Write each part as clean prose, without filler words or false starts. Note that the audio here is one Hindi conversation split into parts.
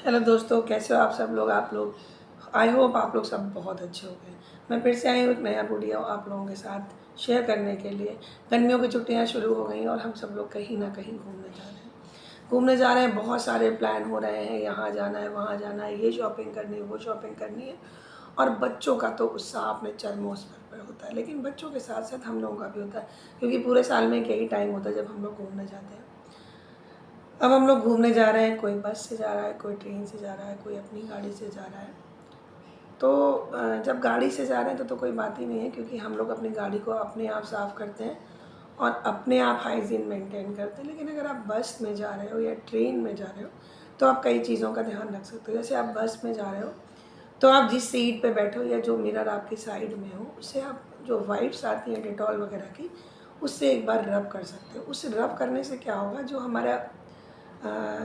हेलो दोस्तों, कैसे हो आप लोग आई होप आप लोग सब बहुत अच्छे होंगे। मैं फिर से आई हूँ एक नया वीडियो आप लोगों के साथ शेयर करने के लिए। गर्मियों की छुट्टियाँ शुरू हो गई और हम सब लोग कहीं ना कहीं घूमने जा रहे हैं। बहुत सारे प्लान हो रहे हैं, यहाँ जाना है, वहाँ जाना है, ये शॉपिंग करनी है, वो शॉपिंग करनी है। और बच्चों का तो उत्साह अपने चरमों पर होता है, लेकिन बच्चों के साथ साथ हम लोगों का भी होता है, क्योंकि पूरे साल में एक यही टाइम होता है जब हम लोग घूमने जाते हैं। अब हम लोग घूमने जा रहे हैं, कोई बस से जा रहा है, कोई ट्रेन से जा रहा है, कोई अपनी गाड़ी से जा रहा है। तो जब गाड़ी से जा रहे हैं तो कोई बात ही नहीं है, क्योंकि हम लोग अपनी गाड़ी को अपने आप साफ़ करते हैं और अपने आप हाइजीन मेंटेन करते हैं। लेकिन अगर आप बस में जा रहे हो या ट्रेन में जा रहे हो तो आप कई चीज़ों का ध्यान रख सकते हो। जैसे आप बस में जा रहे हो तो आप जिस सीट पे बैठे हो या जो मिरर आपकी साइड में हो, उससे आप जो वाइप्स आती हैं डेटॉल वगैरह की, उससे एक बार रब कर सकते हो। उस रब करने से क्या होगा, जो हमारा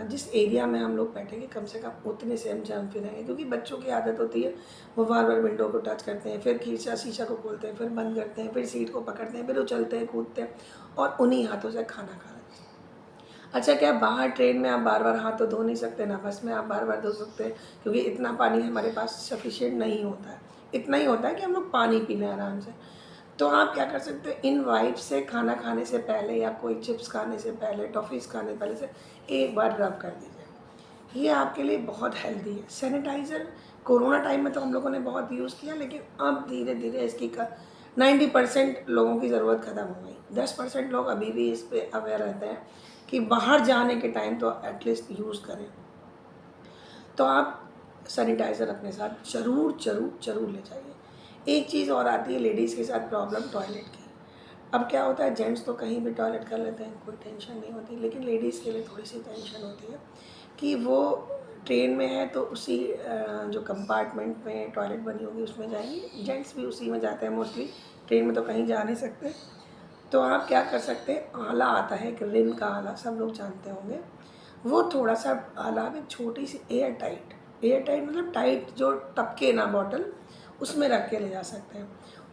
जिस एरिया में हम लोग बैठेंगे कम से कम उतने से हम जम फिरेंगे। क्योंकि बच्चों की आदत होती है, वो बार बार विंडो को टच करते हैं, फिर खींचा शीशा को खोलते हैं, फिर बंद करते हैं, फिर सीट को पकड़ते हैं, फिर उछलते हैं, कूदते हैं और उन्हीं हाथों से खाना खा लेते हैं। अच्छा, क्या बाहर ट्रेन में आप बार बार हाथ तो धो नहीं सकते ना, बस में आप बार बार धो सकते हैं, क्योंकि इतना पानी हमारे पास सफिशिएंट नहीं होता है। इतना ही होता है कि हम लोग पानी पी लें आराम से। तो आप क्या कर सकते हो, इन वाइप से खाना खाने से पहले या कोई चिप्स खाने से पहले, टॉफ़ीज़ खाने पहले से एक बार रब कर दीजिए। ये आपके लिए बहुत हेल्दी है। सैनिटाइज़र कोरोना टाइम में तो हम लोगों ने बहुत यूज़ किया, लेकिन अब धीरे धीरे इसकी 90% लोगों की ज़रूरत ख़त्म हो गई। 10% लोग अभी भी इस पर अवेयर रहते हैं कि बाहर जाने के टाइम तो एटलीस्ट यूज़ करें। तो आप सैनिटाइज़र अपने साथ ज़रूर ज़रूर ज़रूर ले जाइए। एक चीज़ और आती है लेडीज़ के साथ प्रॉब्लम, टॉयलेट की। अब क्या होता है, जेंट्स तो कहीं भी टॉयलेट कर लेते हैं, कोई टेंशन नहीं होती, लेकिन लेडीज़ के लिए थोड़ी सी टेंशन होती है कि वो ट्रेन में है तो उसी जो कंपार्टमेंट में टॉयलेट बनी होगी उसमें जाएंगी। जेंट्स भी उसी में जाते हैं मोस्टली, ट्रेन में तो कहीं जा नहीं सकते। तो आप क्या कर सकते हैं, आला आता है, एक रिन का आला, सब लोग जानते होंगे। वो थोड़ा सा आला में छोटी सी एयर टाइट मतलब टाइट जो टपके ना बॉटल, उसमें रख के ले जा सकते हैं।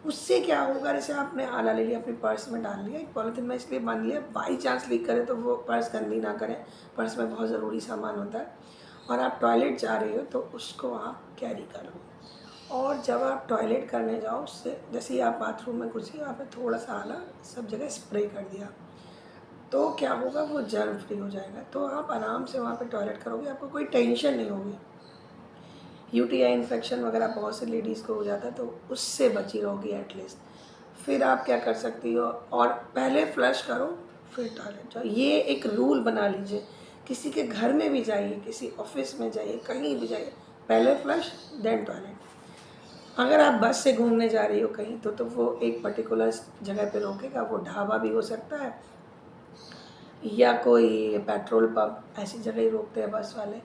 उससे क्या होगा, जैसे आपने आला ले लिया, अपने पर्स में डाल लिया, एक पॉलीथीन में इसलिए बांध लिया, बाई चांस लीक करे तो वो पर्स गंदी ना करें। पर्स में बहुत ज़रूरी सामान होता है। और आप टॉयलेट जा रही हो तो उसको आप कैरी कर लो। और जब आप टॉयलेट करने जाओ, उससे जैसे ही आप बाथरूम में घुसी, आपने थोड़ा सा आला सब जगह स्प्रे कर दिया, तो क्या होगा, वो जर्म फ्री हो जाएगा। तो आप आराम से वहाँ पे टॉयलेट करोगे, आपको कोई टेंशन नहीं होगी। यूटीआई इन्फेक्शन वगैरह बहुत से लेडीज़ को हो जाता है, तो उससे बची रहोगी एटलीस्ट। फिर आप क्या कर सकती हो, और पहले फ्लश करो फिर टॉयलेट जाओ। ये एक रूल बना लीजिए। किसी के घर में भी जाइए, किसी ऑफिस में जाइए, कहीं भी जाइए, पहले फ्लश देन टॉयलेट। अगर आप बस से घूमने जा रही हो कहीं तो वो एक पर्टिकुलर जगह पे रोकेगा। वो ढाबा भी हो सकता है या कोई पेट्रोल पंप, ऐसी जगह ही रोकते हैं बस वाले।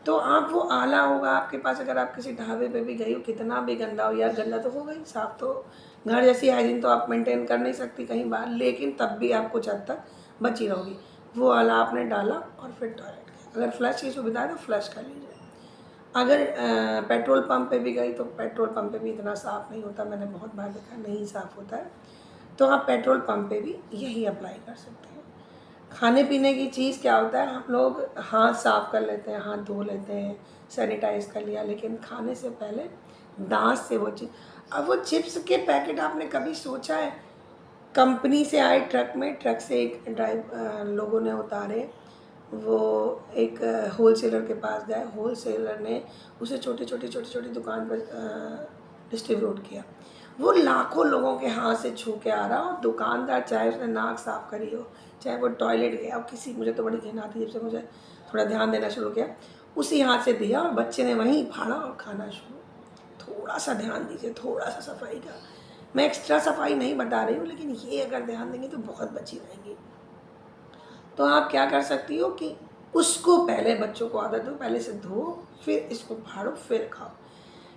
तो आप वो आला होगा आपके पास, अगर आप किसी ढाबे पे भी गई हो, कितना भी गंदा हो, यार गंदा तो होगा ही, साफ़ तो घर जैसी हाइजीन तो आप मेंटेन कर नहीं सकती कहीं बाहर, लेकिन तब भी आप कुछ हद तक बची रहोगी। वो आला आपने डाला और फिर टॉयलेट गए। अगर फ्लश की सुविधा है तो फ्लश कर लीजिए। अगर पेट्रोल पंप पे भी गई तो पेट्रोल पंप पे भी इतना साफ़ नहीं होता, मैंने बहुत बार देखा नहीं साफ़ होता है। तो आप पेट्रोल पंप पे भी यही अप्लाई कर सकते हैं। खाने पीने की चीज़ क्या होता है, हम लोग हाथ साफ़ कर लेते हैं, हाथ धो लेते हैं, सैनिटाइज़ कर लिया, लेकिन खाने से पहले दाँत से वो चीज़। अब वो चिप्स के पैकेट आपने कभी सोचा है, कंपनी से आए ट्रक में, ट्रक से एक लोगों ने उतारे, वो एक होलसेलर के पास गए, होलसेलर ने उसे छोटी छोटी दुकान पर डिस्ट्रीब्यूट किया। वो लाखों लोगों के हाथ से छू के आ रहा, और दुकानदार चाहे उसने नाक साफ़ करी हो, चाहे वो टॉयलेट गया, और किसी, मुझे तो बड़ी घिन आती है जब से मुझे थोड़ा ध्यान देना शुरू किया, उसी हाथ से दिया और बच्चे ने वहीं फाड़ा और खाना शुरू। थोड़ा सा ध्यान दीजिए, थोड़ा सा सफाई का। मैं एक्स्ट्रा सफाई नहीं बता रही हूँ, लेकिन ये अगर ध्यान देंगे तो बहुत बची रहेंगी। तो आप क्या कर सकती हो कि उसको पहले, बच्चों को आदत हो पहले से धो, फिर इसको फाड़ो, फिर खाओ।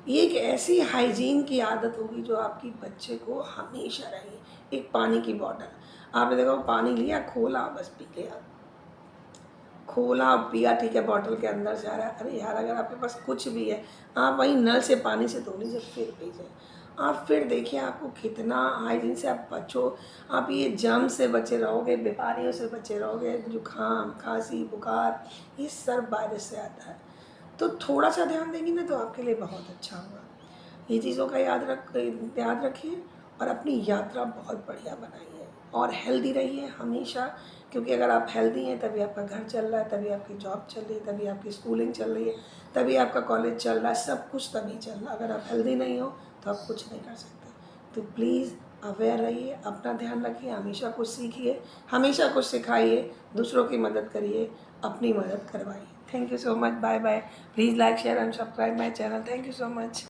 ये एक ऐसी हाइजीन की आदत होगी जो आपकी बच्चे को हमेशा रहेगी। एक पानी की बॉटल, आपने देखा, पानी लिया, खोला, बस पी लिया, खोला पिया, ठीक है, बॉटल के अंदर से आ रहा है। अरे यार, अगर आपके पास कुछ भी है, आप वहीं नल से पानी से धो लीजिए, फिर पीजिए। आप फिर देखिए आपको कितना हाइजीन से आप बचो। आप ये जर्म से बचे रहोगे, बीमारियों से बचे रहोगे, जुकाम, खांसी, बुखार, ये सब वायरस से आता है। तो थोड़ा सा ध्यान देंगी ना तो आपके लिए बहुत अच्छा होगा। ये चीज़ों का याद रखिए और अपनी यात्रा बहुत बढ़िया बनाइए और हेल्दी रहिए हमेशा, क्योंकि अगर आप हेल्दी हैं तभी आपका घर चल रहा है, तभी आपकी जॉब चल रही है, तभी आपकी स्कूलिंग चल रही है, तभी आपका कॉलेज चल रहा है, सब कुछ तभी चल रहा है। अगर आप हेल्दी नहीं हो तो आप कुछ नहीं कर सकते। तो प्लीज़ अवेयर रहिए, अपना ध्यान रखिए, हमेशा कुछ सीखिए, हमेशा कुछ सिखाइए, दूसरों की मदद करिए, अपनी मदद करवाइए। Thank you so much, bye bye. Please like share and subscribe my channel. Thank you so much.